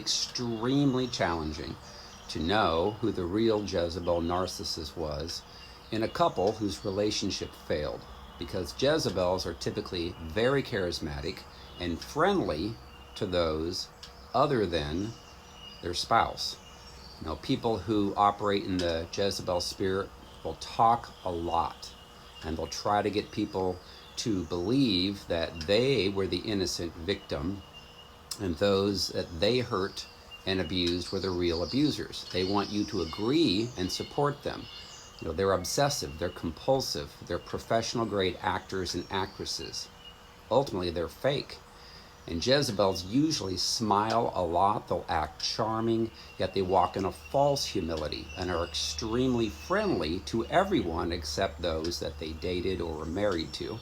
Extremely challenging to know who the real Jezebel narcissist was in a couple whose relationship failed, because Jezebels are typically very charismatic and friendly to those other than their spouse. People who operate in the Jezebel spirit will talk a lot, and they'll try to get people to believe that they were the innocent victim and those that they hurt and abused were the real abusers. They want you to agree and support them. They're obsessive, they're compulsive, they're professional grade actors and actresses. Ultimately, they're fake. And Jezebels usually smile a lot, they'll act charming, yet they walk in a false humility and are extremely friendly to everyone except those that they dated or were married to,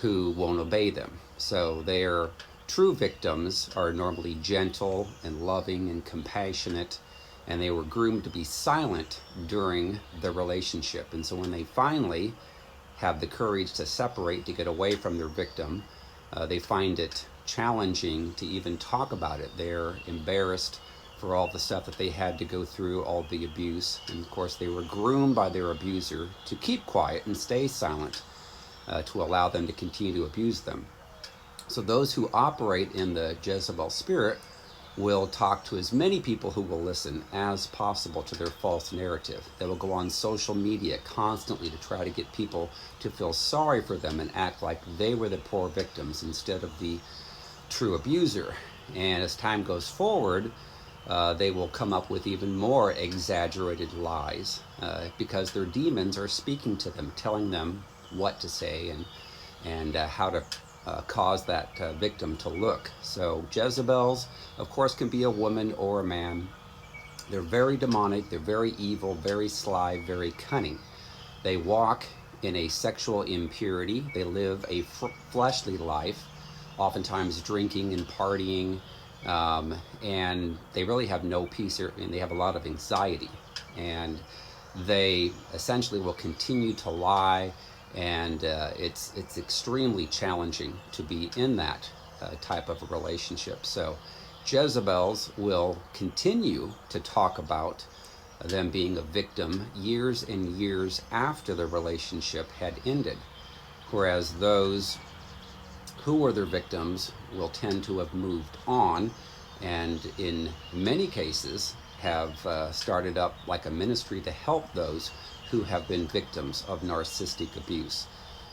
who won't obey them. So their true victims are normally gentle and loving and compassionate, and they were groomed to be silent during the relationship. And so when they finally have the courage to separate, to get away from their victim, they find it challenging to even talk about it. They're embarrassed for all the stuff that they had to go through, all the abuse. And of course, they were groomed by their abuser to keep quiet and stay silent, to allow them to continue to abuse them. So those who operate in the Jezebel spirit will talk to as many people who will listen as possible to their false narrative. They will go on social media constantly to try to get people to feel sorry for them and act like they were the poor victims instead of the true abuser. And as time goes forward, they will come up with even more exaggerated lies, because their demons are speaking to them, telling them what to say and how to cause that victim to look. So Jezebels, of course, can be a woman or a man. They're very demonic, they're very evil, very sly, very cunning. They walk in a sexual impurity. They live a fleshly life, oftentimes drinking and partying, and they really have no peace, and they have a lot of anxiety. And they essentially will continue to lie, and it's extremely challenging to be in that type of a relationship. So Jezebels will continue to talk about them being a victim years and years after the relationship had ended, whereas those who were their victims will tend to have moved on, and in many cases have started up like a ministry to help those who have been victims of narcissistic abuse.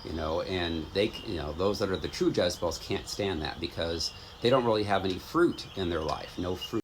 And they, those that are the true Jezebels can't stand that, because they don't really have any fruit in their life, no fruit